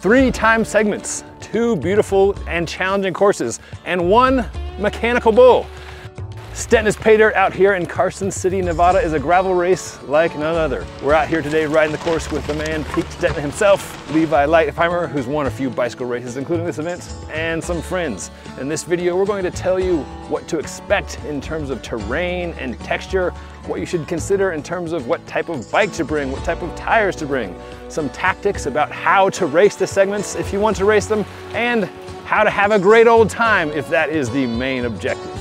3 time segments, 2 beautiful and challenging courses, and 1 mechanical bull. Stetina's Paydirt out here in Carson City, Nevada is a gravel race like none other. We're out here today riding the course with the man Pete Stetina himself, Levi Leipheimer, who's won a few bicycle races including this event, and some friends. In this video we're going to tell you what to expect in terms of terrain and texture, what you should consider in terms of what type of bike to bring, what type of tires to bring, some tactics about how to race the segments if you want to race them, and how to have a great old time if that is the main objective.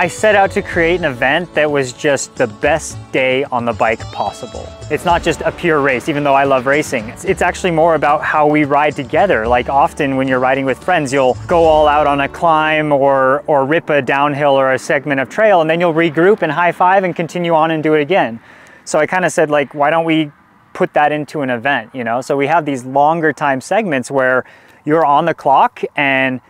I set out to create an event that was just the best day on the bike possible. It's not just a pure race, even though I love racing. It's actually more about how we ride together. Like often when you're riding with friends, you'll go all out on a climb or rip a downhill or a segment of trail, and then you'll regroup and high five and continue on and do it again. So I kind of said, like, why don't we put that into an event, you know? So we have these longer time segments where you're on the clock, and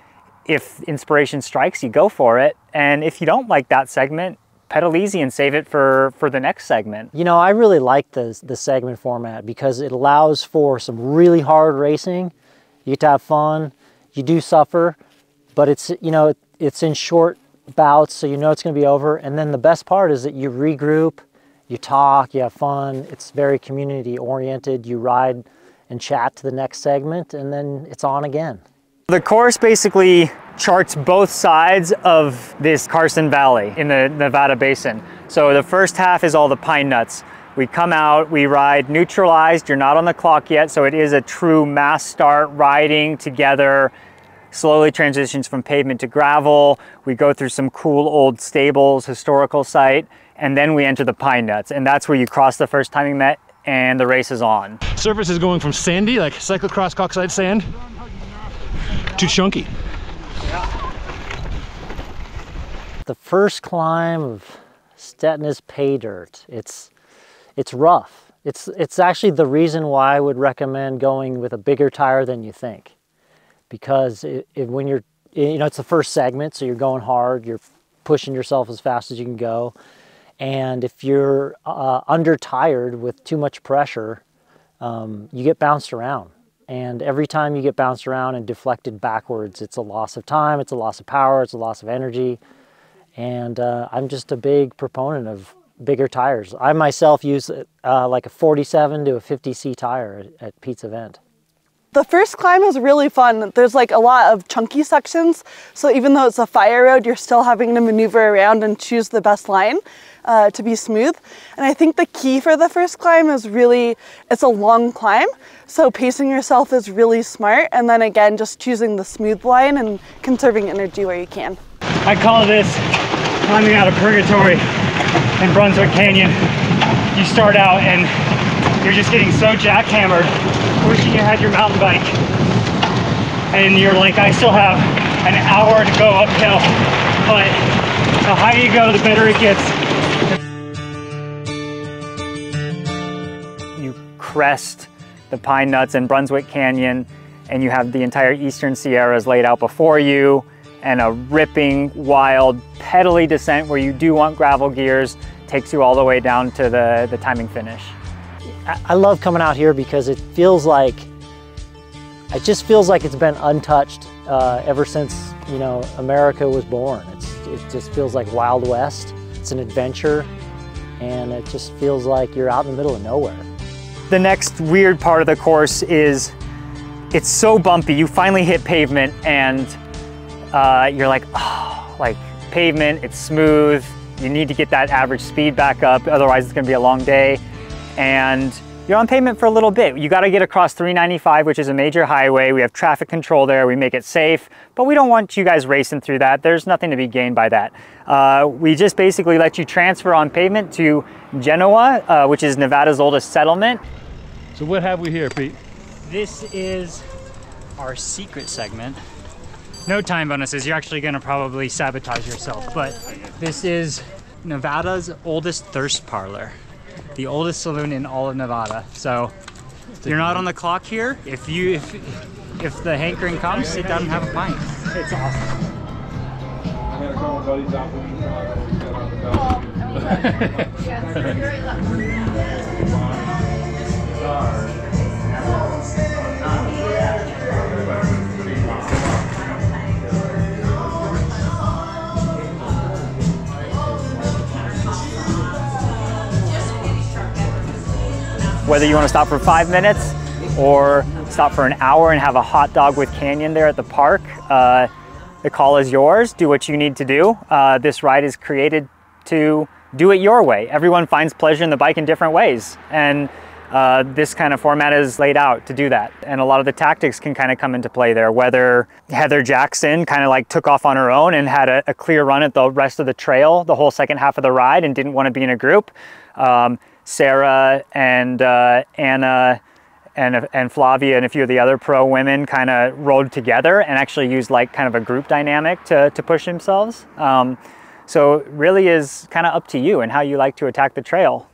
if inspiration strikes, you go for it. And if you don't like that segment, pedal easy and save it for the next segment. You know, I really like the segment format because it allows for some really hard racing. You get to have fun, you do suffer, but it's, you know, it's in short bouts, so you know it's gonna be over. And then the best part is that you regroup, you talk, you have fun. It's very community oriented. You ride and chat to the next segment, and then it's on again. The course basically charts both sides of this Carson Valley in the Nevada Basin. So the first half is all the pine nuts. We come out, we ride neutralized, you're not on the clock yet, so it is a true mass start, riding together, slowly transitions from pavement to gravel. We go through some cool old stables, historical site, and then we enter the pine nuts, and that's where you cross the first timing met and the race is on. Surface is going from sandy, like cyclocross Coxside sand, to chunky. The first climb of Stetina's Paydirt, it's rough. It's actually the reason why I would recommend going with a bigger tire than you think, because when you're, you know, it's the first segment, so you're going hard, you're pushing yourself as fast as you can go, and if you're under tired with too much pressure, you get bounced around. And every time you get bounced around and deflected backwards, it's a loss of time, it's a loss of power, it's a loss of energy. And I'm just a big proponent of bigger tires. I myself use like a 47 to a 50C tire at Pete's event. The first climb is really fun. There's like a lot of chunky sections, so even though it's a fire road, you're still having to maneuver around and choose the best line to be smooth. And I think the key for the first climb is really, it's a long climb, so pacing yourself is really smart, and then again, just choosing the smooth line and conserving energy where you can. I call this climbing out of purgatory in Brunswick Canyon. You start out and you're just getting so jackhammered, wishing you had your mountain bike. And you're like, I still have an hour to go uphill. But the higher you go, the better it gets. You crest the pine nuts in Brunswick Canyon, and you have the entire Eastern Sierras laid out before you, and a ripping, wild, pedally descent where you do want gravel gears takes you all the way down to the timing finish. I love coming out here because it feels like, it just feels like it's been untouched ever since, you know, America was born. It just feels like Wild West. It's an adventure, and it just feels like you're out in the middle of nowhere. The next weird part of the course is it's so bumpy. You finally hit pavement and you're like, oh, like pavement, it's smooth. You need to get that average speed back up, otherwise it's gonna be a long day. And you're on pavement for a little bit. You gotta get across 395, which is a major highway. We have traffic control there, we make it safe, but we don't want you guys racing through that. There's nothing to be gained by that. We just basically let you transfer on pavement to Genoa, which is Nevada's oldest settlement. So what have we here, Pete? This is our secret segment. No time bonuses, you're actually gonna probably sabotage yourself, but this is Nevada's oldest thirst parlor. The oldest saloon in all of Nevada. So you're not on the clock here. If the hankering comes, sit down and have a pint. It's awesome. I got a couple buddies out with me. Whether you want to stop for 5 minutes or stop for an hour and have a hot dog with Canyon there at the park, the call is yours. Do what you need to do. This ride is created to do it your way. Everyone finds pleasure in the bike in different ways, and this kind of format is laid out to do that. And a lot of the tactics can kind of come into play there, whether Heather Jackson kind of like took off on her own and had a clear run at the rest of the trail the whole second half of the ride and didn't want to be in a group. Sarah and Anna and Flavia and a few of the other pro women kind of rolled together and actually used like kind of a group dynamic to push themselves. So it really is kind of up to you and how you like to attack the trail.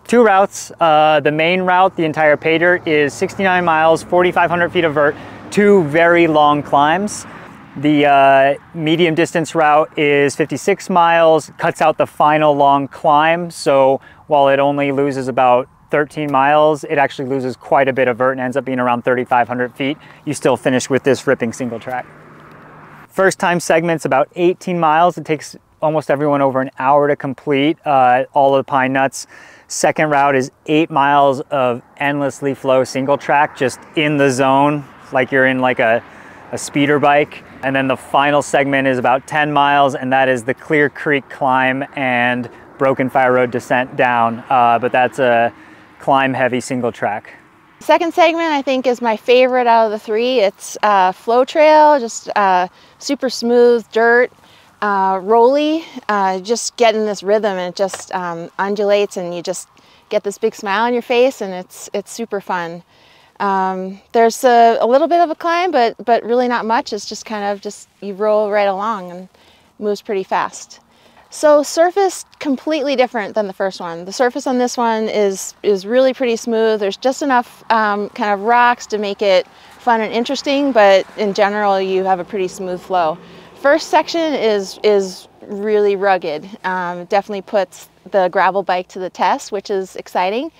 2 routes. The main route, the entire Paydirt, is 69 miles, 4,500 feet of vert, 2 very long climbs. The medium distance route is 56 miles, cuts out the final long climb. So while it only loses about 13 miles, it actually loses quite a bit of vert and ends up being around 3,500 feet. You still finish with this ripping single track. First time segment's about 18 miles. It takes almost everyone over an hour to complete all of the pine nuts. Second route is 8 miles of endlessly flow single track, just in the zone, like you're in like a speeder bike. And then the final segment is about 10 miles, and that is the Clear Creek climb and Broken Fire Road descent down. But that's a climb heavy single track. Second segment I think is my favorite out of the 3. It's flow trail, just super smooth dirt, rolly, just getting this rhythm, and it just undulates and you just get this big smile on your face, and it's super fun. There's a little bit of a climb, but really not much. It's just kind of you roll right along and moves pretty fast. So surface, completely different than the first one. The surface on this one is really pretty smooth. There's just enough kind of rocks to make it fun and interesting, but in general you have a pretty smooth flow. First section is really rugged. Definitely puts the gravel bike to the test, which is exciting.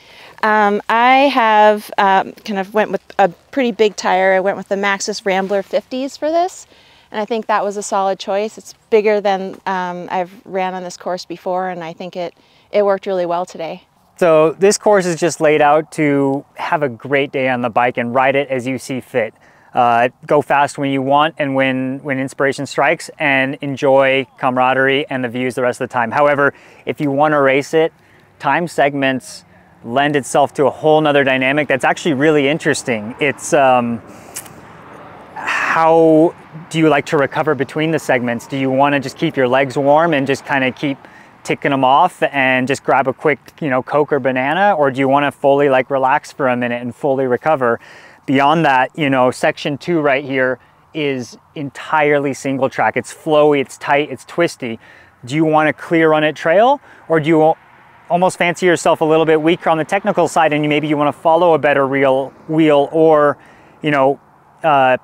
I have kind of went with a pretty big tire. I went with the Maxxis Rambler 50s for this, and I think that was a solid choice. It's bigger than I've ran on this course before, and I think it worked really well today. So this course is just laid out to have a great day on the bike and ride it as you see fit. Go fast when you want and when inspiration strikes, and enjoy camaraderie and the views the rest of the time. However, if you want to race it, time segments lend itself to a whole nother dynamic that's actually really interesting. It's how do you like to recover between the segments? Do you want to just keep your legs warm and just kind of keep ticking them off and just grab a quick, Coke or banana? Or do you want to fully like relax for a minute and fully recover? Beyond that, section 2 right here is entirely single track. It's flowy, it's tight, it's twisty. Do you want a clear run at trail, or do you almost fancy yourself a little bit weaker on the technical side and maybe you want to follow a better wheel or,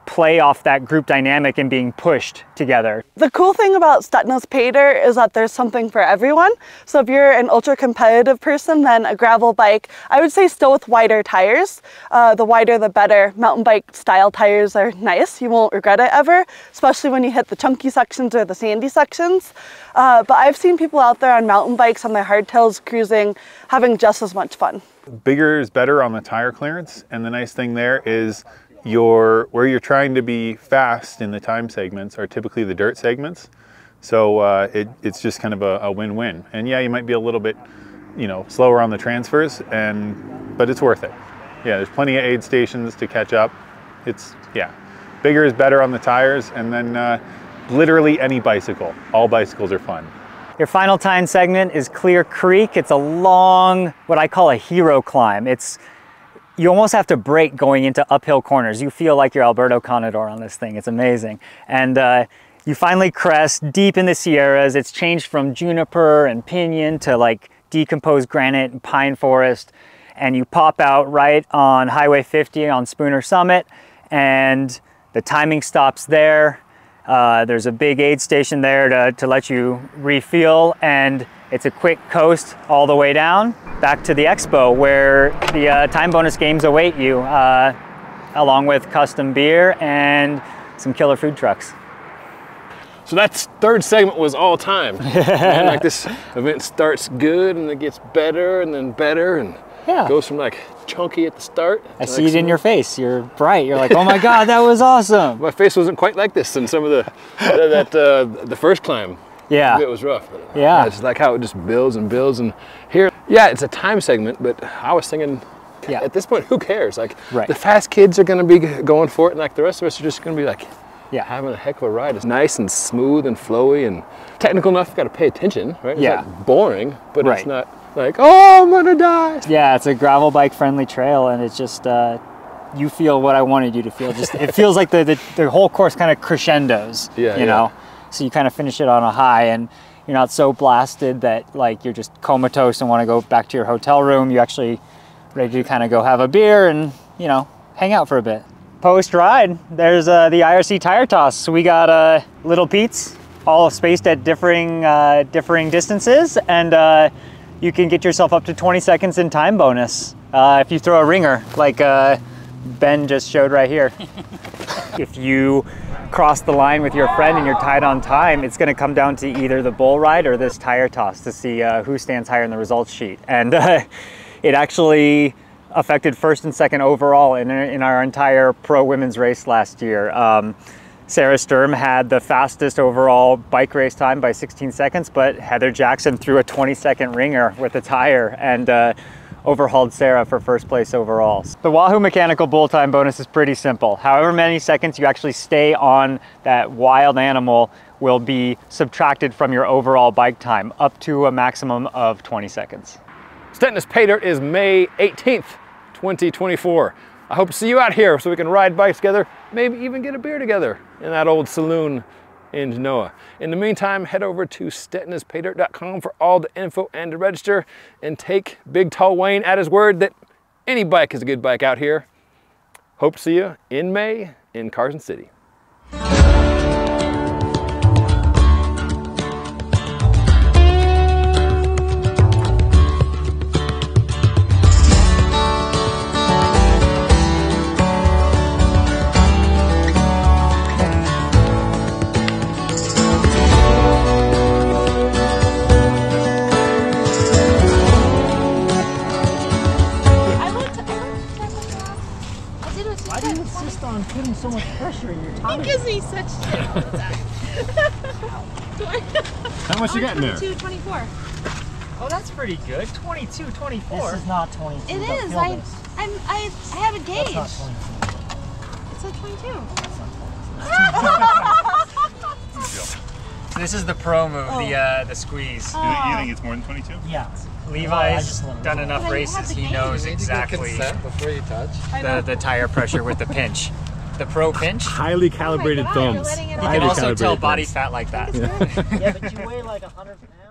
play off that group dynamic and being pushed together? The cool thing about Stetina's Paydirt is that there's something for everyone. So if you're an ultra competitive person, then a gravel bike, I would say still with wider tires. The wider the better. Mountain bike style tires are nice. You won't regret it ever, especially when you hit the chunky sections or the sandy sections. But I've seen people out there on mountain bikes on their hardtails cruising, having just as much fun. Bigger is better on the tire clearance, and the nice thing there is where you're trying to be fast in the time segments are typically the dirt segments. So it's just kind of a win-win. And yeah, you might be a little bit, slower on the transfers, but it's worth it. Yeah, there's plenty of aid stations to catch up. Bigger is better on the tires, and then literally any bicycle. All bicycles are fun. Your final time segment is Clear Creek. It's a long, what I call a hero climb. You almost have to brake going into uphill corners. You feel like you're Alberto Contador on this thing. It's amazing. And you finally crest deep in the Sierras. It's changed from juniper and pinyon to like decomposed granite and pine forest. And you pop out right on Highway 50 on Spooner Summit, and the timing stops there. There's a big aid station there to let you refuel, and it's a quick coast all the way down back to the expo where the time bonus games await you, along with custom beer and some killer food trucks. So that third segment was all time. And like this event starts good and it gets better and then better, and Yeah. Goes from like chunky at the start. I see it in your face. You're bright. You're like, oh my God, that was awesome. My face wasn't quite like this in some of the first climb. Yeah. It was rough. Yeah. I just like how it just builds and builds. And here, yeah, it's a time segment, but I was thinking, yeah, at this point, who cares? Like, right, the fast kids are going to be going for it, and like the rest of us are just going to be like, yeah, having a heck of a ride. It's nice and smooth and flowy and technical enough. You got to pay attention, right? It's yeah, not boring, but right, it's not like, oh, I'm gonna die. Yeah, it's a gravel bike friendly trail, and it's just you feel what I wanted you to feel. Just it feels like the whole course kind of crescendos. Yeah, you know, so you kind of finish it on a high, and you're not so blasted that like you're just comatose and want to go back to your hotel room. You actually ready to kind of go have a beer and, you know, hang out for a bit. Post ride, there's the IRC tire toss. So we got Little Pete's, all spaced at differing distances, and you can get yourself up to 20 seconds in time bonus if you throw a ringer, like Ben just showed right here. If you cross the line with your friend and you're tied on time, it's going to come down to either the bull ride or this tire toss to see who stands higher in the results sheet. And it actually affected first and second overall in our entire pro women's race last year. Sarah Sturm had the fastest overall bike race time by 16 seconds, but Heather Jackson threw a 20-second ringer with a tire and overhauled Sarah for first place overall. The Wahoo Mechanical Bull time bonus is pretty simple. However many seconds you actually stay on that wild animal will be subtracted from your overall bike time, up to a maximum of 20 seconds. Stetina's Paydirt is May 18th, 2024. I hope to see you out here so we can ride bikes together, maybe even get a beer together in that old saloon in Genoa. In the meantime, head over to StetinasPaydirt.com for all the info and to register, and take Big Tall Wayne at his word that any bike is a good bike out here. Hope to see you in May in Carson City. Putting so much pressure in your tires. It gives me such shit all the time. How much you got in there? 22, 24. Oh, that's pretty good. 22, 24. This is not 22. It is. I have a gauge. That's not 22. It said 22. This is the pro move, the squeeze. You think it's more than 22? Yeah. Levi's done enough races, he knows exactly before you touch. the tire pressure with the pinch. The pro pinch. Highly calibrated thumbs. You can also tell body fat like that. Yeah, but you weigh like 100 pounds.